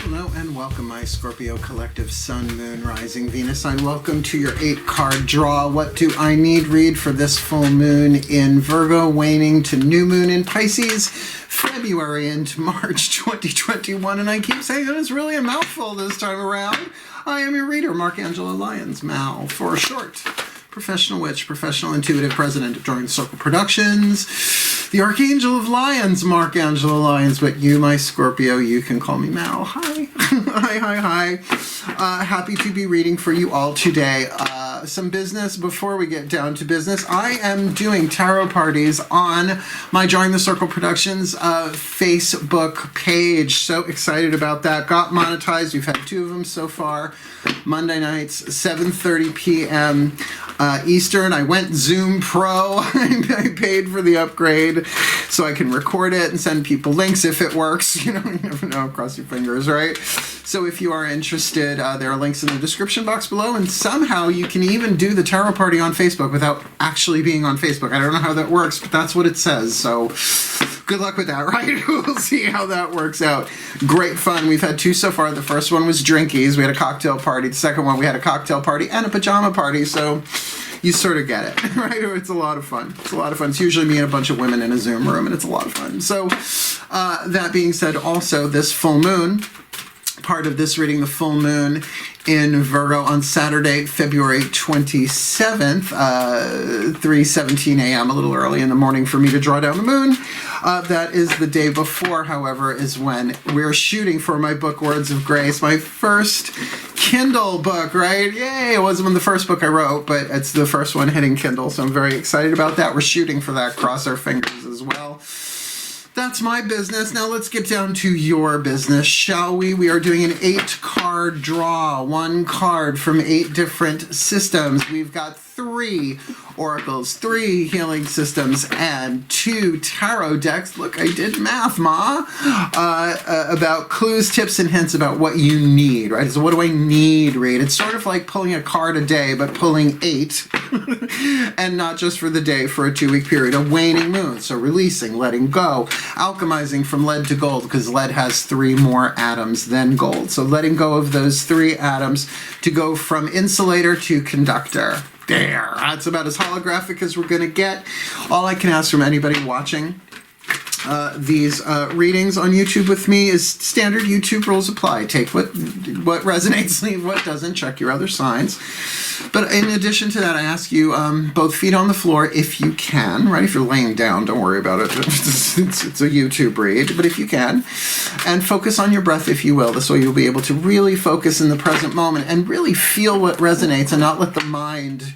Hello and welcome, my Scorpio collective Sun, Moon, Rising, Venus sign. Welcome to your 8-card draw. What do I need read for this full moon in Virgo, waning to new moon in Pisces, February into March 2021? And I keep saying that it's really a mouthful this time around. I am your reader, Angelo, Lyons, Mal, for short. Professional witch, professional intuitive, president of DrawingTheCircle Productions, the Archangel of Lyons, Angelo Lyons, but you, my Scorpio, you can call me Mal. Hi. Hi. Happy to be reading for you all today. Some business before we get down to business. I am doing tarot parties on my DrawingTheCircle Productions Facebook page. So excited about that. Got monetized. We've had 2 of them so far. Monday nights, 7:30 p.m. Eastern. I went Zoom Pro. I paid for the upgrade so I can record it and send people links if it works. You never know. Cross your fingers, right? So if you are interested, there are links in the description box below, and somehow you can even do the tarot party on Facebook without actually being on Facebook. I don't know how that works, but that's what it says. So good luck with that, right? We'll see how that works out. Great fun. We've had 2 so far. The first one was drinkies. We had a cocktail party. The second one, we had a cocktail party and a pajama party. So you sort of get it, right? It's a lot of fun. It's a lot of fun. It's usually me and a bunch of women in a Zoom room, and it's a lot of fun. So that being said, also this full moon, part of this reading, the full moon in Virgo on Saturday, February 27th, 3:17 a.m., a little early in the morning for me to draw down the moon. That is the day before, however, is when we're shooting for my book, Words of Grace, my first Kindle book, right? Yay! It wasn't the first book I wrote, but it's the first one hitting Kindle, so I'm very excited about that. We're shooting for that. Cross our fingers as well. That's my business. Now let's get down to your business, shall we? We are doing an 8-card draw, 1 card from 8 different systems. We've got 3 oracles, 3 healing systems, and 2 tarot decks. Look, I did math, Ma. About clues, tips, and hints about what you need, right? So what do I need, read? It's sort of like pulling a card a day, but pulling 8, and not just for the day, for a 2-week period. A waning moon, so releasing, letting go. Alchemizing from lead to gold, because lead has 3 more atoms than gold. So letting go of those 3 atoms to go from insulator to conductor. There, that's about as holographic as we're going to get. All I can ask from anybody watching these readings on YouTube with me is standard YouTube rules apply. Take what resonates, leave what doesn't, check your other signs. But in addition to that, I ask you both feet on the floor if you can, right? If you're laying down, don't worry about it. It's a YouTube read, but if you can. And focus on your breath, if you will. This way you'll be able to really focus in the present moment and really feel what resonates and not let the mind,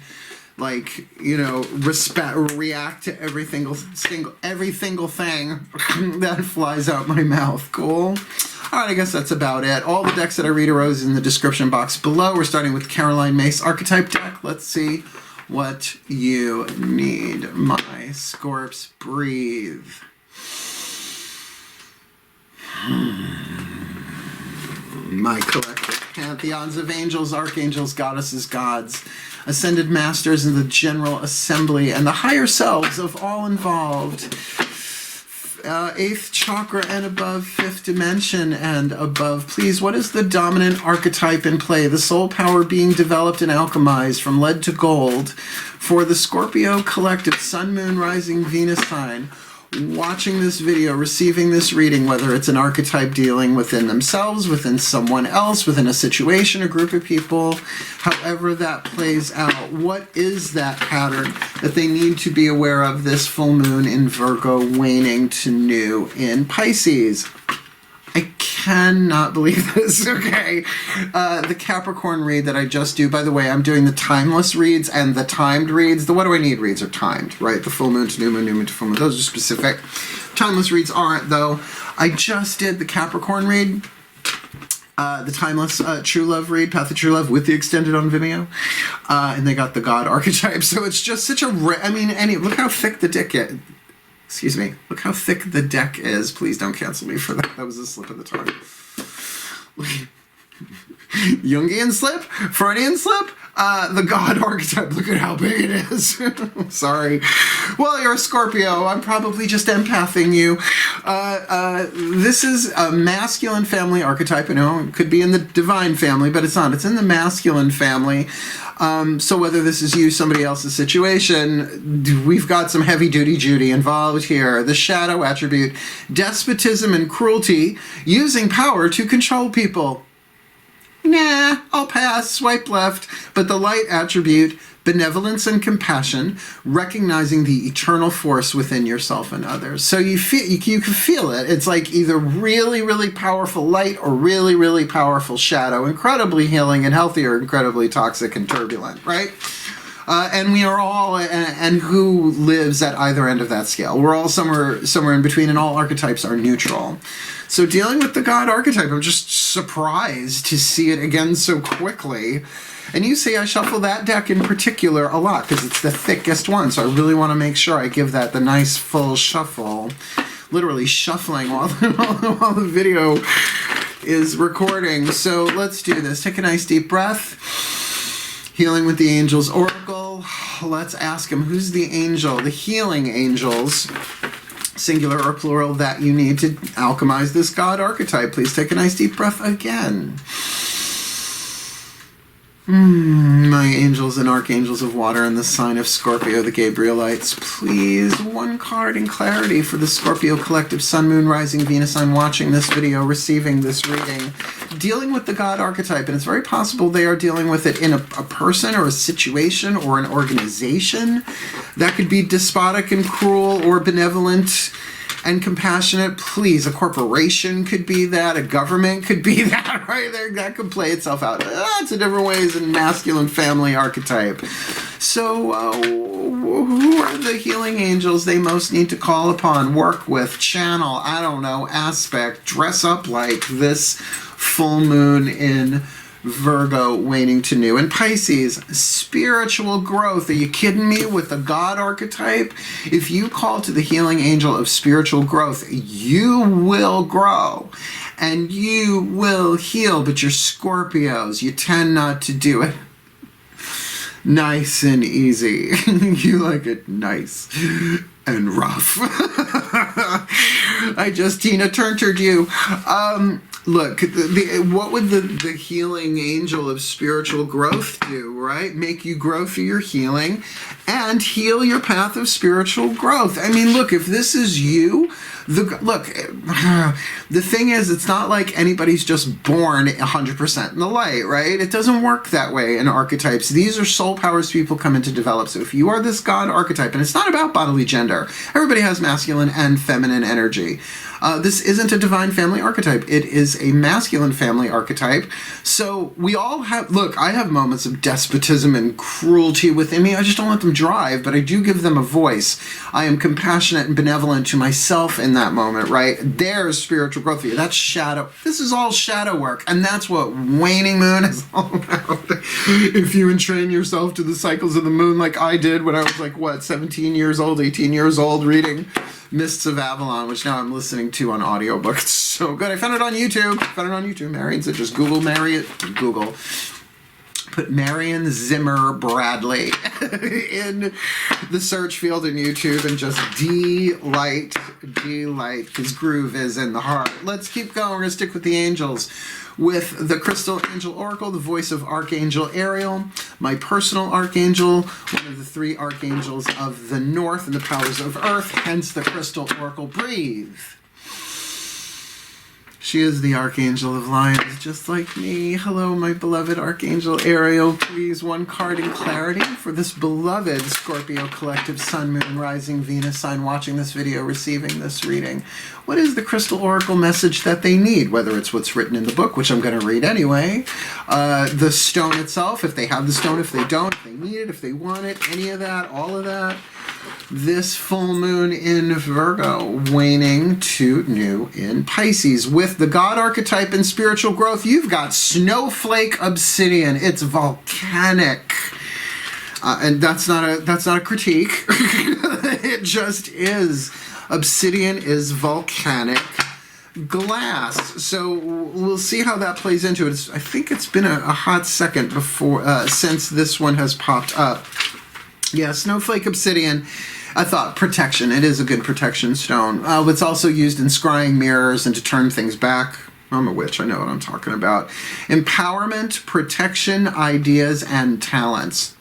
like, react to every single thing that flies out my mouth. Cool? All right, I guess that's about it. All the decks that I read are in the description box below. We're starting with Caroline Mace Archetype deck. Let's see what you need. My Scorps, breathe. My collective pantheons of angels, archangels, goddesses, gods, ascended masters in the general assembly, and the higher selves of all involved. 8th chakra and above, 5th dimension and above. Please, what is the dominant archetype in play? The soul power being developed and alchemized from lead to gold for the Scorpio collective Sun, Moon, Rising, Venus sign. Watching this video, receiving this reading, whether it's an archetype dealing within themselves, within someone else, within a situation, a group of people, however that plays out, what is that pattern that they need to be aware of this full moon in Virgo, waning to new in Pisces? I cannot believe this. Okay. The Capricorn read that I just do, by the way, I'm doing the timeless reads and the timed reads. The what do I need reads are timed, right? The full moon to new moon to full moon. Those are specific. Timeless reads aren't, though. I just did the Capricorn read, the timeless True Love read, Path of True Love, with the extended on Vimeo. And they got the God archetype. So it's just such a, look how thick the deck is. Excuse me. Look how thick the deck is. Please don't cancel me for that. That was a slip of the tongue. Jungian slip? Freudian slip? The God archetype. Look at how big it is. Sorry. Well, you're a Scorpio. I'm probably just empathing you. This is a masculine family archetype. I know it could be in the divine family, but it's not. It's in the masculine family. So whether this is you, somebody else's situation, we've got some heavy-duty Judy involved here. The shadow attribute, despotism and cruelty, using power to control people. Nah, I'll pass, swipe left. But the light attribute, benevolence and compassion, recognizing the eternal force within yourself and others. So you can feel it. It's like either really, really powerful light or really, really powerful shadow. Incredibly healing and healthy, or incredibly toxic and turbulent, right? And we are all, and who lives at either end of that scale? We're all somewhere in between, and all archetypes are neutral. So dealing with the God archetype, I'm just surprised to see it again so quickly. And you see I shuffle that deck in particular a lot because it's the thickest one. So I really want to make sure I give that the nice full shuffle. Literally shuffling while the video is recording. So let's do this. Take a nice deep breath. Healing with the Angels Oracle. Let's ask him, who's the angel, the healing angels, singular or plural, that you need to alchemize this God archetype? Please take a nice deep breath again. My angels and archangels of water in the sign of Scorpio, the Gabrielites, please, one card in clarity for the Scorpio collective, Sun, Moon, Rising, Venus sign watching this video, receiving this reading, dealing with the God archetype. And it's very possible they are dealing with it in a person or a situation or an organization that could be despotic and cruel or benevolent and compassionate. Please, a corporation could be that, a government could be that, right? That could play itself out lots of different ways in masculine family archetype. So who are the healing angels they most need to call upon, work with, channel, I don't know, aspect, dress up like this full moon in Virgo, waning to new. And Pisces, spiritual growth. Are you kidding me? With the God archetype, if you call to the healing angel of spiritual growth, you will grow and you will heal. But you're Scorpios, you tend not to do it nice and easy. You like it nice and rough. I just Tina Turnered you. Look, what would the healing angel of spiritual growth do, right? Make you grow through your healing and heal your path of spiritual growth. I mean, look, if this is you, the thing is, it's not like anybody's just born 100% in the light, right? It doesn't work that way in archetypes. These are soul powers people come in to develop. So if you are this God archetype, and it's not about bodily gender, everybody has masculine and feminine energy. This isn't a divine family archetype. It is a masculine family archetype. So we all have, look, I have moments of despotism and cruelty within me. I just don't let them drive, but I do give them a voice. I am compassionate and benevolent to myself in that moment, right? There's spiritual growth for you. That's shadow. This is all shadow work. And that's what waning moon is all about. If you entrain yourself to the cycles of the moon like I did when I was like, what, 17 years old, 18 years old, reading Mists of Avalon, which now I'm listening to on audiobook. It's so good. I found it on YouTube. Marion said, just Google Marion. Google. Put Marion Zimmer Bradley in the search field in YouTube and just delight, because groove is in the heart. Let's keep going. We're going to stick with the angels. With the Crystal Angel Oracle, the voice of Archangel Ariel, my personal archangel, one of the three archangels of the north and the powers of earth, hence the Crystal Oracle. Breathe. She is the Archangel of Lyons, just like me. Hello, my beloved Archangel Ariel. Please, one card in clarity for this beloved Scorpio collective, Sun, Moon, Rising, Venus sign watching this video, receiving this reading. What is the Crystal Oracle message that they need? Whether it's what's written in the book, which I'm going to read anyway, the stone itself, if they have the stone, if they don't, if they need it, if they want it, any of that, all of that. This full moon in Virgo, waning to new in Pisces. With the God archetype and spiritual growth, you've got snowflake obsidian. It's volcanic. And that's not a critique. It just is. Obsidian is volcanic glass. So we'll see how that plays into it. I think it's been a hot second before since this one has popped up. Yeah, snowflake obsidian. I thought protection. It is a good protection stone. It's also used in scrying mirrors and to turn things back. I'm a witch. I know what I'm talking about. Empowerment, protection, ideas, and talents.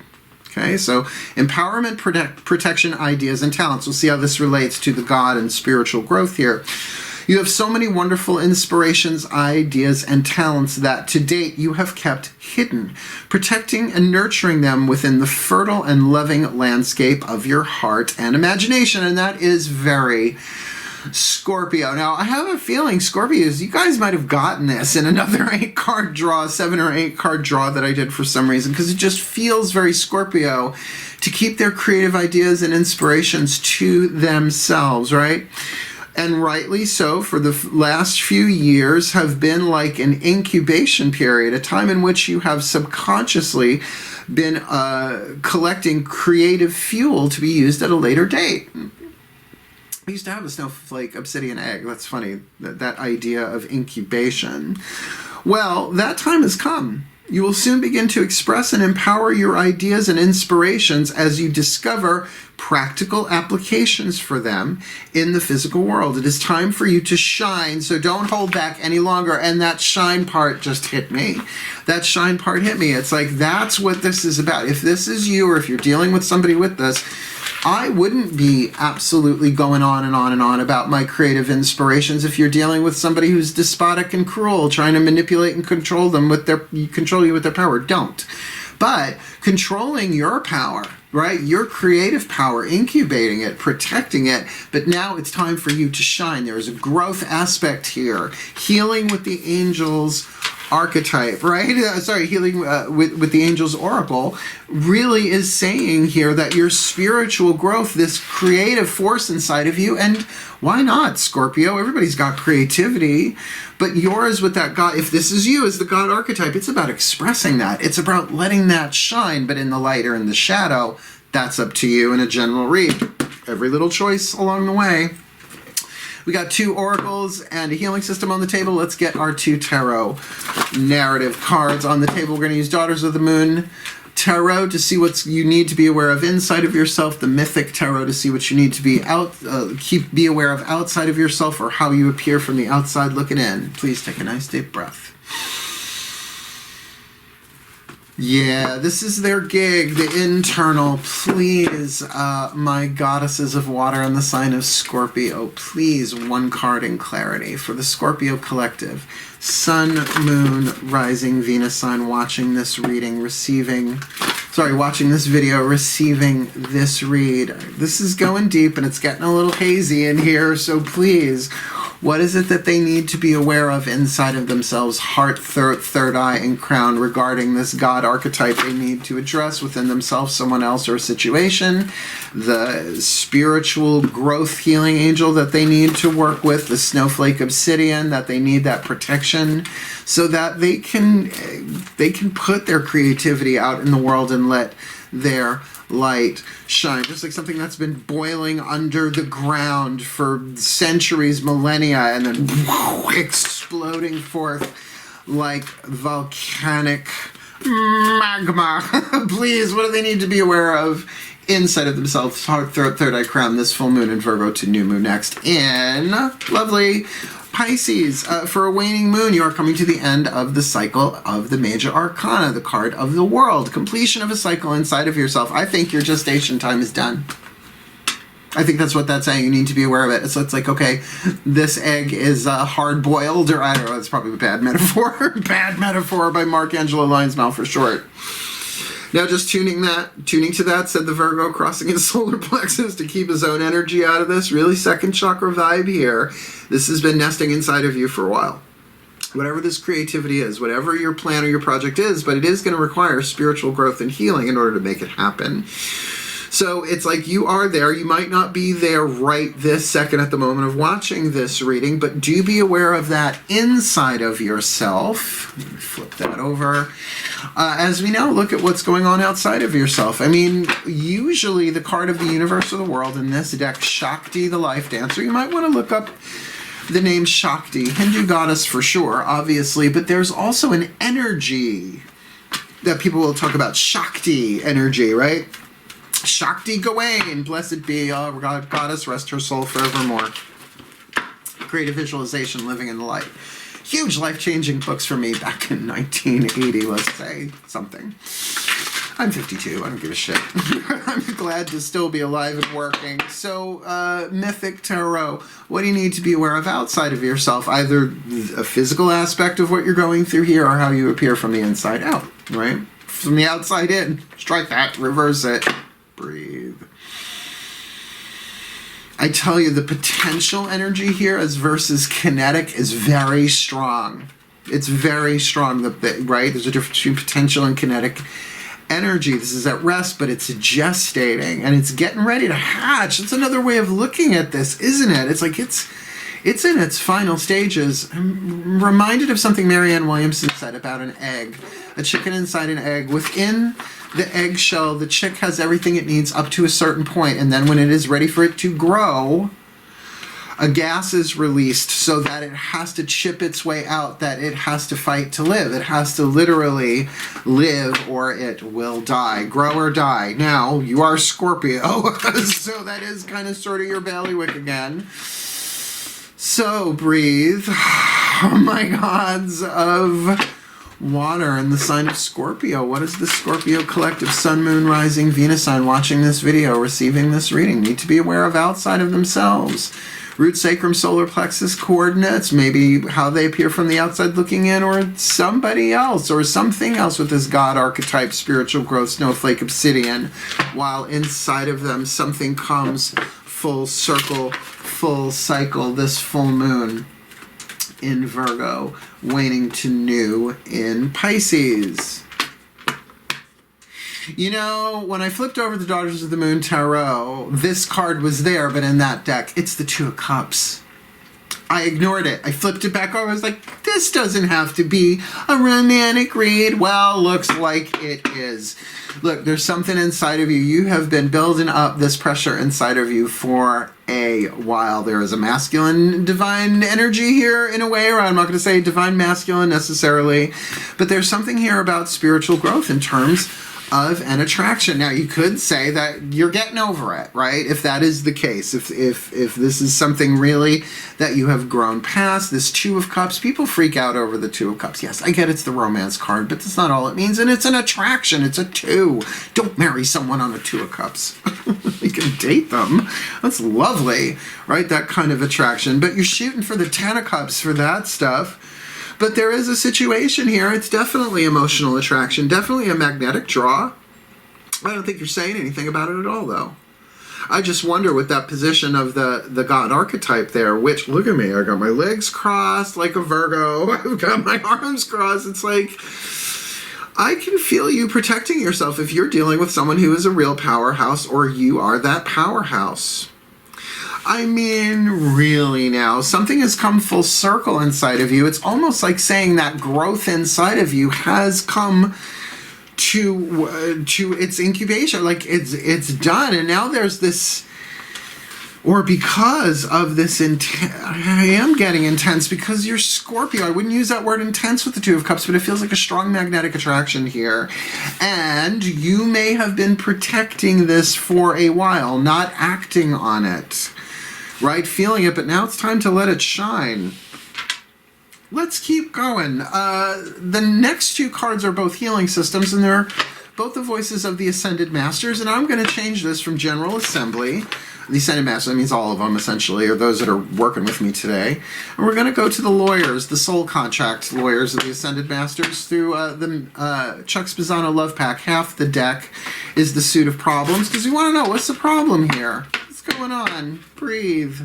Okay, so empowerment, protection, ideas, and talents. We'll see how this relates to the God and spiritual growth here. You have so many wonderful inspirations, ideas, and talents that to date you have kept hidden, protecting and nurturing them within the fertile and loving landscape of your heart and imagination. And that is very Scorpio. Now, I have a feeling, Scorpios, you guys might have gotten this in another 8-card draw, 7 or 8-card draw that I did for some reason, because it just feels very Scorpio to keep their creative ideas and inspirations to themselves, right? And rightly so, for the last few years have been like an incubation period, a time in which you have subconsciously been collecting creative fuel to be used at a later date. I used to have a snowflake obsidian egg. That's funny, that idea of incubation. Well, that time has come. You will soon begin to express and empower your ideas and inspirations as you discover practical applications for them in the physical world. It is time for you to shine, so don't hold back any longer. And that shine part just hit me. That shine part hit me. It's like, that's what this is about. If this is you, or if you're dealing with somebody with this, I wouldn't be absolutely going on and on and on about my creative inspirations if you're dealing with somebody who's despotic and cruel, trying to manipulate and control them with control you with their power. Don't. But controlling your power, right? Your creative power, incubating it, protecting it, but now it's time for you to shine. There is a growth aspect here. Healing with the angels archetype, right? Healing with the angels oracle really is saying here that your spiritual growth, this creative force inside of you, and why not, Scorpio? Everybody's got creativity, but yours with that God, if this is you as the God archetype, it's about expressing that. It's about letting that shine, but in the light or in the shadow, that's up to you in a general read. Every little choice along the way. We got 2 oracles and a healing system on the table. Let's get our 2 tarot narrative cards on the table. We're going to use Daughters of the Moon Tarot to see what you need to be aware of inside of yourself, the Mythic Tarot to see what you need to be aware of outside of yourself, or how you appear from the outside looking in. Please take a nice deep breath. Yeah, this is their gig, the internal. Please, my goddesses of water and the sign of Scorpio, please, 1 card in clarity for the Scorpio collective. Sun, Moon, Rising, Venus sign, watching this reading, watching this video, receiving this read. This is going deep and it's getting a little hazy in here, so please, what is it that they need to be aware of inside of themselves, heart, third eye, and crown, regarding this God archetype they need to address within themselves, someone else, or a situation, the spiritual growth healing angel that they need to work with, the snowflake obsidian, that they need that protection so that they can put their creativity out in the world and let their light shine, just like something that's been boiling under the ground for centuries, millennia, and then exploding forth like volcanic magma. Please, what do they need to be aware of inside of themselves? Heart, third eye, crown, this full moon in Virgo to new moon next in lovely Pisces. For a waning moon, you are coming to the end of the cycle of the major arcana, the card of the world. Completion of a cycle inside of yourself. I think your gestation time is done. I think that's what that's saying. You need to be aware of it. So it's like, okay, this egg is hard-boiled, or I don't know, it's probably a bad metaphor. Bad metaphor by Angelo, Lyons for short. Now just tuning to that, said the Virgo, crossing his solar plexus to keep his own energy out of this. Really second chakra vibe here. This has been nesting inside of you for a while. Whatever this creativity is, whatever your plan or your project is, but it is going to require spiritual growth and healing in order to make it happen. So it's like you are there. You might not be there right this second at the moment of watching this reading, but do be aware of that inside of yourself. Let me flip that over. As we now look at what's going on outside of yourself. I mean, usually the card of the universe or the world in this deck, Shakti, the life dancer. You might want to look up the name Shakti, Hindu goddess for sure, obviously, but there's also an energy that people will talk about, Shakti energy, right? Shakti Gawain, blessed be our goddess, rest her soul forevermore. Creative visualization, living in the light. Huge life-changing books for me back in 1980, let's say, something. I'm 52, I don't give a shit. I'm glad to still be alive and working. So, Mythic Tarot, what do you need to be aware of outside of yourself? Either a physical aspect of what you're going through here or how you appear from the inside out, right? From the outside in, strike that, reverse it, breathe. I tell you, the potential energy here as versus kinetic is very strong. It's very strong, right? There's a difference between potential and kinetic energy. This is at rest, but it's gestating and it's getting ready to hatch. It's another way of looking at this, isn't it? It's like it's in its final stages. I'm reminded of something Marianne Williamson said about an egg, a chicken inside an egg. Within the eggshell, the chick has everything it needs up to a certain point, and then when it is ready for it to grow, a gas is released so that it has to chip its way out, that it has to fight to live. It has to literally live or it will die. Grow or die. Now, you are Scorpio, so that is kind of sort of your bailiwick again. So, breathe. Oh my gods of water and the sign of Scorpio. What is the Scorpio collective sun, moon, rising, Venus sign watching this video, receiving this reading need to be aware of outside of themselves? Root, sacrum, solar plexus coordinates, maybe how they appear from the outside looking in, or somebody else or something else with this God archetype, spiritual growth, snowflake, obsidian, while inside of them something comes full circle, full cycle, this full moon in Virgo, waning to new in Pisces. You know, when I flipped over the Daughters of the Moon Tarot, this card was there, but in that deck, it's the Two of Cups. I ignored it. I flipped it back over. I was like, this doesn't have to be a romantic read. Well, looks like it is. Look, there's something inside of you. You have been building up this pressure inside of you for a while. There is a masculine divine energy here in a way, or I'm not going to say divine masculine necessarily, but there's something here about spiritual growth in terms of an attraction. Now, you could say that you're getting over it, right? If that is the case, if this is something really that you have grown past, this Two of Cups, people freak out over the Two of Cups. Yes, I get it's the romance card, but that's not all it means, and it's an attraction. It's a two. Don't marry someone on a Two of Cups. You can date them. That's lovely, right? That kind of attraction, but you're shooting for the Ten of Cups for that stuff. But there is a situation here. It's definitely emotional attraction, definitely a magnetic draw. I don't think you're saying anything about it at all, though. I just wonder with that position of the God archetype there, which, look at me, I got my legs crossed like a Virgo. I've got my arms crossed. It's like, I can feel you protecting yourself if you're dealing with someone who is a real powerhouse or you are that powerhouse. I mean, really now, something has come full circle inside of you. It's almost like saying that growth inside of you has come to its incubation, like it's done, and now there's this, or because of this I am getting intense because you're Scorpio. I wouldn't use that word intense with the Two of Cups, but it feels like a strong magnetic attraction here, and you may have been protecting this for a while, not acting on it. Right, feeling it, but now it's time to let it shine. Let's keep going. The next two cards are both healing systems, and they're both the voices of the Ascended Masters, and I'm going to change this from General Assembly. The Ascended Masters, that means all of them, essentially, or those that are working with me today. And we're going to go to the lawyers, the soul contract lawyers of the Ascended Masters through the Chuck Spezzano Love Pack. Half the deck is the suit of problems, because we want to know, what's the problem here? What's going on? Breathe.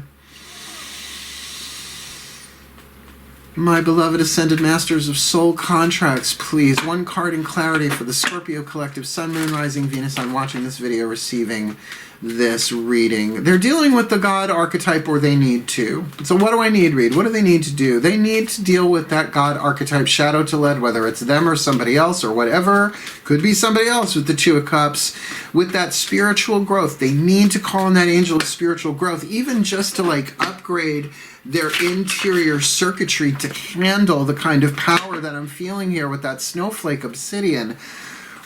My beloved Ascended Masters of Soul Contracts, please. One card in clarity for the Scorpio Collective, Sun, Moon, Rising, Venus. I'm watching this video, receiving this reading. They're dealing with the God archetype, or they need to. So what do I need, Read? What do they need to do? They need to deal with that God archetype, shadow to lead, whether it's them or somebody else or whatever. Could be somebody else with the Two of Cups. With that spiritual growth, they need to call in that angel of spiritual growth, even just to like upgrade their interior circuitry to handle the kind of power that I'm feeling here with that snowflake obsidian.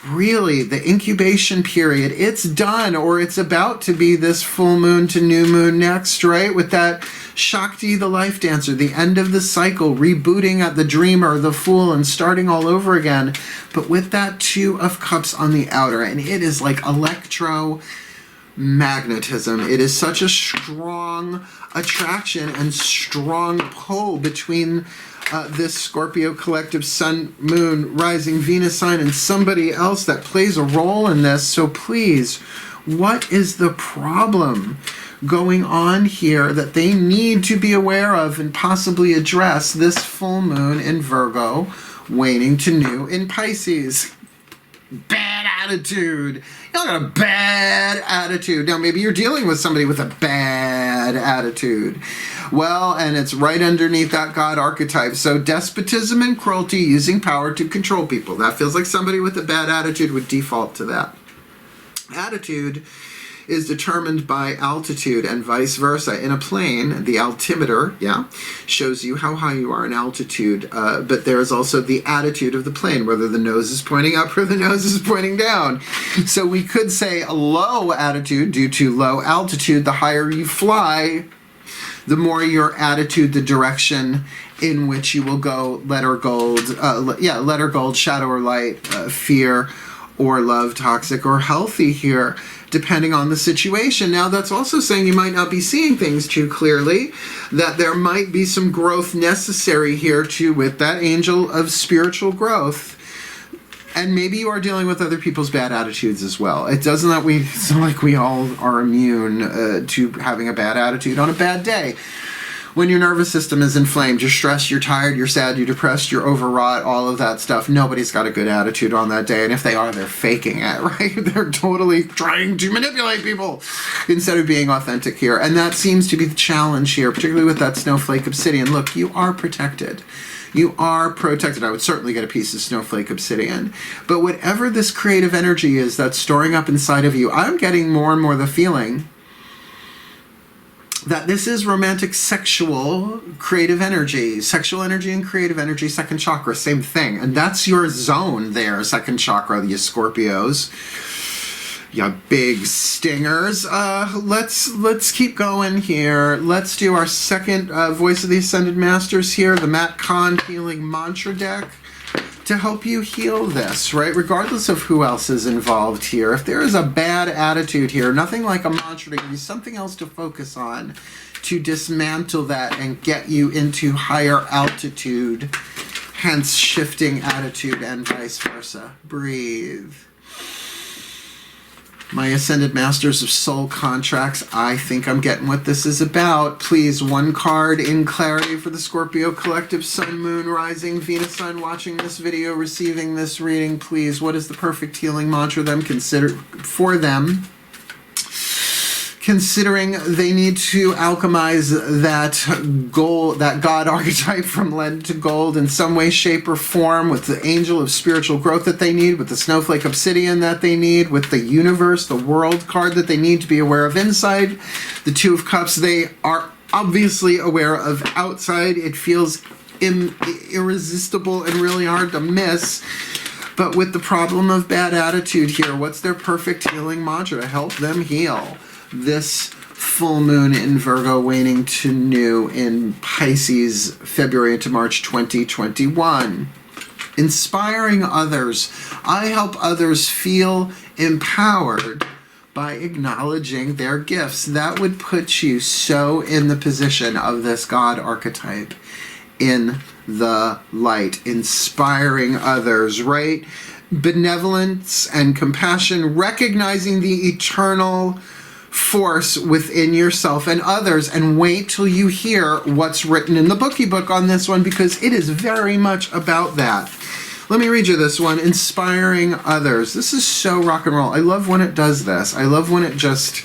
really, the incubation period, it's done, or it's about to be this full moon to new moon next, right? With that Shakti, the life dancer, the end of the cycle, rebooting at the dreamer, the fool, and starting all over again. But with that Two of Cups on the outer, and it is like electromagnetism. It is such a strong attraction and strong pull between this Scorpio collective sun, moon, rising Venus sign and somebody else that plays a role in this. So please, what is the problem going on here that they need to be aware of and possibly address this full moon in Virgo, waning to new in Pisces? Bad attitude. Y'all got a bad attitude. Now, maybe you're dealing with somebody with a bad attitude. Well, and it's right underneath that God archetype. So despotism and cruelty, using power to control people. That feels like somebody with a bad attitude would default to that. Attitude is determined by altitude and vice versa. In a plane, the altimeter, shows you how high you are in altitude, but there is also the attitude of the plane, whether the nose is pointing up or the nose is pointing down. So we could say a low attitude due to low altitude. The higher you fly, the more your attitude, the direction in which you will go, letter gold, shadow or light, fear or love, toxic or healthy here, depending on the situation. Now, that's also saying you might not be seeing things too clearly, that there might be some growth necessary here too with that angel of spiritual growth. And maybe you are dealing with other people's bad attitudes as well. It's not like we all are immune to having a bad attitude on a bad day. When your nervous system is inflamed, you're stressed, you're tired, you're sad, you're depressed, you're overwrought, all of that stuff. Nobody's got a good attitude on that day. And if they are, they're faking it, right? They're totally trying to manipulate people instead of being authentic here. And that seems to be the challenge here, particularly with that snowflake obsidian. Look, you are protected. You are protected. I would certainly get a piece of snowflake obsidian. But whatever this creative energy is that's storing up inside of you, I'm getting more and more the feeling that this is romantic, sexual, creative energy. Sexual energy and creative energy, second chakra, same thing. And that's your zone there, second chakra, you Scorpios. You big stingers. Let's keep going here. Let's do our second Voice of the Ascended Masters here, the Matt Kahn Healing Mantra deck, to help you heal this, right? Regardless of who else is involved here. If there is a bad attitude here, nothing like a mantra to give you something else to focus on to dismantle that and get you into higher altitude, hence shifting attitude and vice versa. Breathe. My Ascended Masters of Soul Contracts, I think I'm getting what this is about. Please, one card in clarity for the Scorpio Collective, Sun, Moon, Rising, Venus sign watching this video, receiving this reading. Please, what is the perfect healing mantra for them? Considering they need to alchemize that gold, that God archetype from lead to gold in some way, shape, or form, with the angel of spiritual growth that they need, with the snowflake obsidian that they need, with the universe, the world card that they need to be aware of inside, the Two of Cups they are obviously aware of outside. It feels irresistible and really hard to miss. But with the problem of bad attitude here, what's their perfect healing mantra to help them heal this full moon in Virgo, waning to new in Pisces, February into March 2021. Inspiring others. I help others feel empowered by acknowledging their gifts. That would put you so in the position of this God archetype in the light, inspiring others, right? Benevolence and compassion, recognizing the eternal force within yourself and others, and wait till you hear what's written in the bookie book on this one, because it is very much about that. Let me read you this one, inspiring others. This is so rock and roll. I love when it does this. I love when it just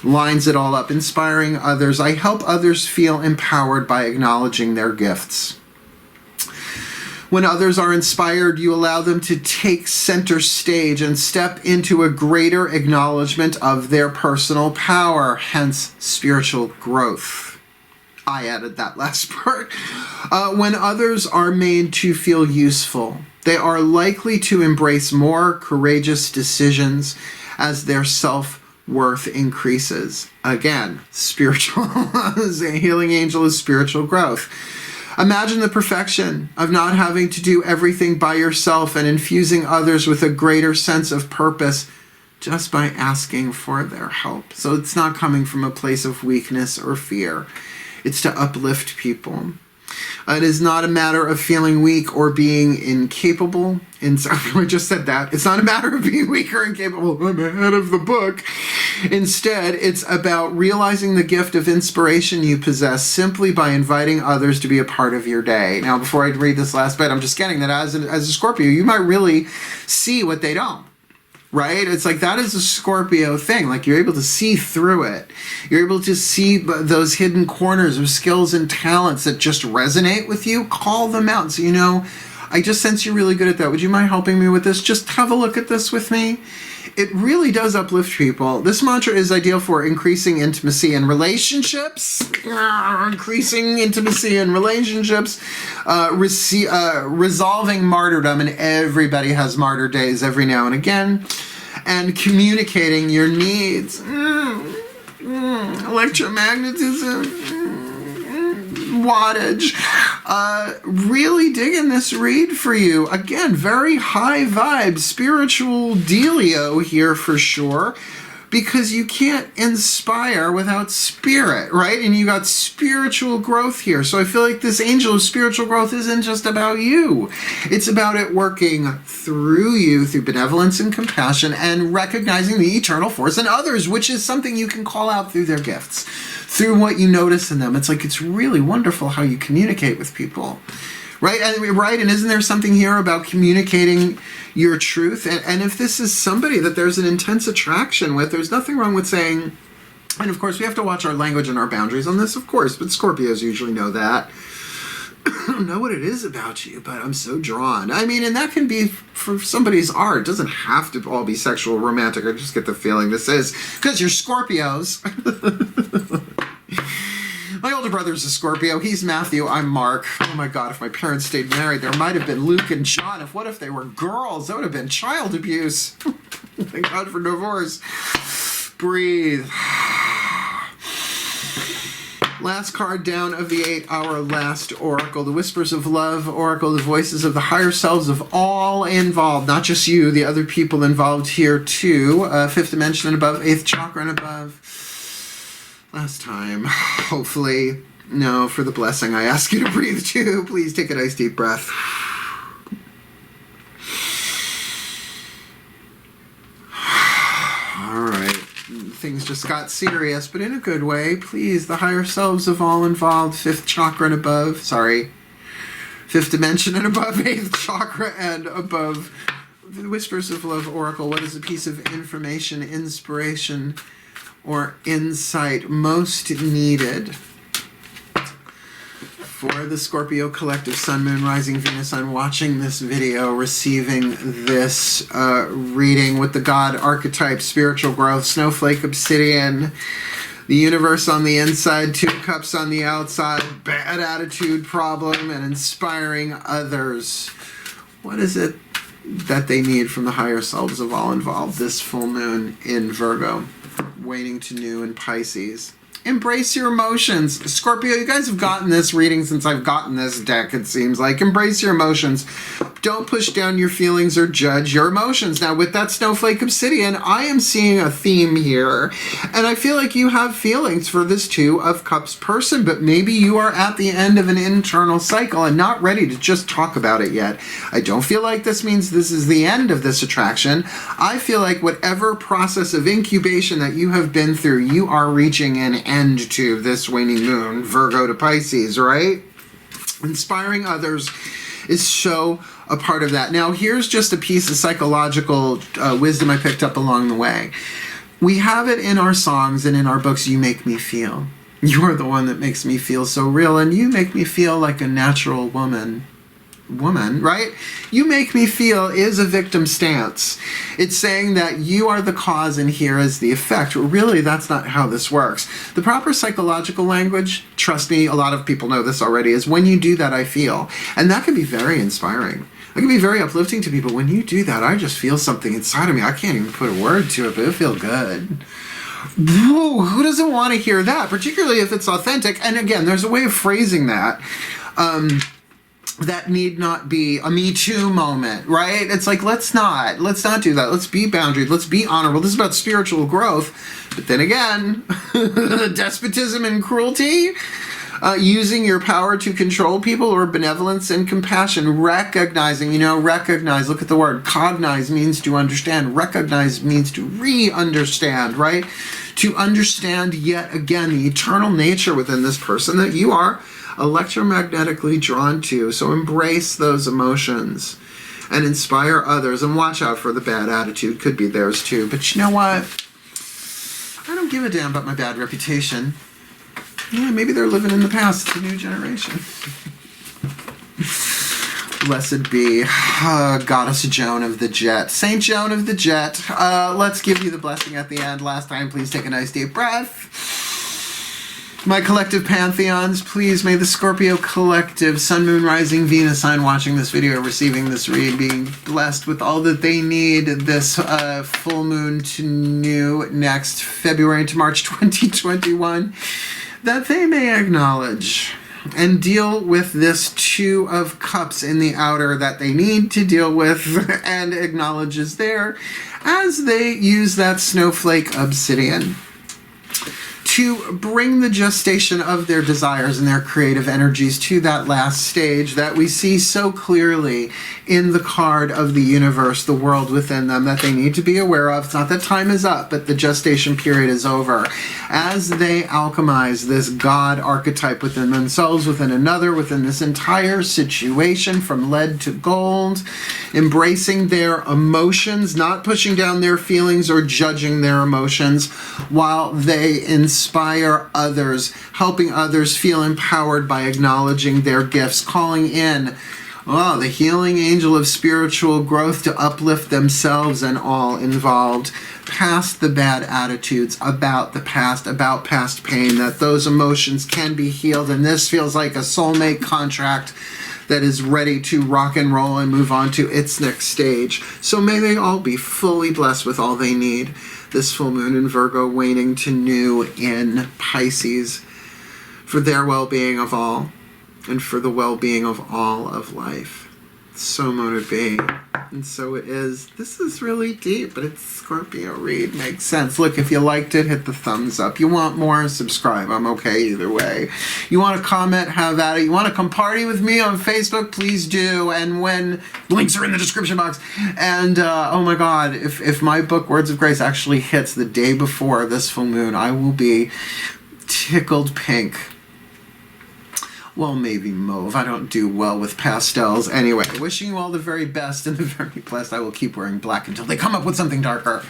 lines it all up. Inspiring others. I help others feel empowered by acknowledging their gifts. When others are inspired, you allow them to take center stage and step into a greater acknowledgement of their personal power, hence spiritual growth. I added that last part. When others are made to feel useful, They are likely to embrace more courageous decisions as their self-worth increases. Again, spiritual, the healing angel is spiritual growth. Imagine the perfection of not having to do everything by yourself and infusing others with a greater sense of purpose just by asking for their help. So it's not coming from a place of weakness or fear. It's to uplift people. It is not a matter of feeling weak or being incapable. I just said that. It's not a matter of being weak or incapable. I'm ahead of the book. Instead, it's about realizing the gift of inspiration you possess simply by inviting others to be a part of your day. Now, before I read this last bit, I'm just getting that as a Scorpio, you might really see what they don't. Right? It's like that is a Scorpio thing. Like you're able to see through it. You're able to see those hidden corners of skills and talents that just resonate with you. Call them out. So, I just sense you're really good at that. Would you mind helping me with this? Just have a look at this with me. It really does uplift people. This mantra is ideal for increasing intimacy in relationships. Increasing intimacy in relationships. Resolving martyrdom, and everybody has martyr days every now and again. And communicating your needs. Electromagnetism. Wattage. Really digging this read for you. Again, very high vibe, spiritual dealio here for sure, because you can't inspire without spirit, right? And you got spiritual growth here. So I feel like this angel of spiritual growth isn't just about you. It's about it working through you, through benevolence and compassion, and recognizing the eternal force in others, which is something you can call out through their gifts, through what you notice in them. It's like, it's really wonderful how you communicate with people, right? And isn't there something here about communicating your truth? And if this is somebody that there's an intense attraction with, there's nothing wrong with saying, and of course we have to watch our language and our boundaries on this, of course, but Scorpios usually know that. I don't know what it is about you, but I'm so drawn. And that can be for somebody's art. It doesn't have to all be sexual or romantic. I just get the feeling this is because you're Scorpios. My older brother's a Scorpio. He's Matthew. I'm Mark. Oh my God, if my parents stayed married, there might have been Luke and John. What if they were girls? That would have been child abuse. Thank God for divorce. Breathe. Last card down of the 8, our last oracle, the Whispers of Love oracle, the voices of the higher selves of all involved, not just you, the other people involved here too. 5th dimension and above, 8th chakra and above. Last time, hopefully. No, for the blessing, I ask you to breathe too. Please take a nice deep breath. All right. Things just got serious, but in a good way. Please, the higher selves of all involved, 5th chakra and above. 5th dimension and above, 8th chakra and above. The Whispers of Love oracle. What is a piece of information, inspiration, or insight most needed for the Scorpio collective, Sun, Moon, Rising, Venus, Sun, watching this video, receiving this reading with the God archetype, spiritual growth, snowflake, obsidian, the universe on the inside, 2 cups on the outside, bad attitude problem, and inspiring others. What is it that they need from the higher selves of all involved this full moon in Virgo, waning to new in Pisces? Embrace your emotions. Scorpio, you guys have gotten this reading since I've gotten this deck, it seems like. Embrace your emotions. Don't push down your feelings or judge your emotions. Now, with that snowflake obsidian, I am seeing a theme here. And I feel like you have feelings for this 2 of Cups person, but maybe you are at the end of an internal cycle and not ready to just talk about it yet. I don't feel like this means this is the end of this attraction. I feel like whatever process of incubation that you have been through, you are reaching an end to this waning moon, Virgo to Pisces, right? Inspiring others is so a part of that. Now, here's just a piece of psychological wisdom I picked up along the way. We have it in our songs and in our books, You Make Me Feel. You are the one that makes me feel so real, and you make me feel like a natural woman. woman, right? You make me feel is a victim stance. It's saying that you are the cause and here is the effect. Really, that's not how this works. The proper psychological language, trust me, a lot of people know this already, is when you do that, I feel. And that can be very inspiring. It can be very uplifting to people. When you do that, I just feel something inside of me. I can't even put a word to it, but it feels good. Whoa, who doesn't want to hear that? Particularly if it's authentic. And again, there's a way of phrasing that. That need not be a Me Too moment, right? It's like, let's not do that. Let's be boundaried. Let's be honorable. This is about spiritual growth. But then again, despotism and cruelty, using your power to control people, or benevolence and compassion, recognizing, recognize, look at the word, cognize means to understand, recognize means to re-understand, right? To understand yet again the eternal nature within this person that you are electromagnetically drawn to. So embrace those emotions and inspire others, and watch out for the bad attitude. Could be theirs too. But you know what? I don't give a damn about my bad reputation. Yeah, maybe they're living in the past. It's a new generation. Blessed be Goddess Joan of the Jet. Saint Joan of the Jet. Let's give you the blessing at the end. Last time, please take a nice deep breath. My collective pantheons, please may the Scorpio collective, Sun, Moon, Rising, Venus sign watching this video, receiving this read, being blessed with all that they need this full moon to new next February to March 2021, that they may acknowledge and deal with this Two of Cups in the outer that they need to deal with and acknowledge is there as they use that snowflake obsidian to bring the gestation of their desires and their creative energies to that last stage that we see so clearly in the card of the universe, the world within them, that they need to be aware of. It's not that time is up, but the gestation period is over. As they alchemize this God archetype within themselves, within another, within this entire situation, from lead to gold, embracing their emotions, not pushing down their feelings or judging their emotions, while they inspire others, helping others feel empowered by acknowledging their gifts, calling in the healing angel of spiritual growth to uplift themselves and all involved, past the bad attitudes about the past, about past pain, that those emotions can be healed. And this feels like a soulmate contract that is ready to rock and roll and move on to its next stage. So may they all be fully blessed with all they need. This full moon in Virgo, waning to new in Pisces, for their well-being of all, and for the well-being of all of life. So mote it be, and so it is. This is really deep, but it's Scorpio read. Makes sense. Look, if you liked it, hit the thumbs up. You want more, subscribe. I'm okay either way. You want to comment, have at it. You want to come party with me on Facebook, please do. And when links are in the description box. And oh my God, if my book Words of Grace actually hits the day before this full moon, I will be tickled pink. Well, maybe mauve. I don't do well with pastels. Anyway, wishing you all the very best and the very blessed. I will keep wearing black until they come up with something darker.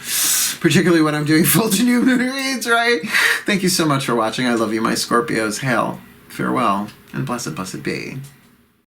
Particularly when I'm doing full to new moon reads, right? Thank you so much for watching. I love you, my Scorpios. Hail, farewell, and blessed, blessed be.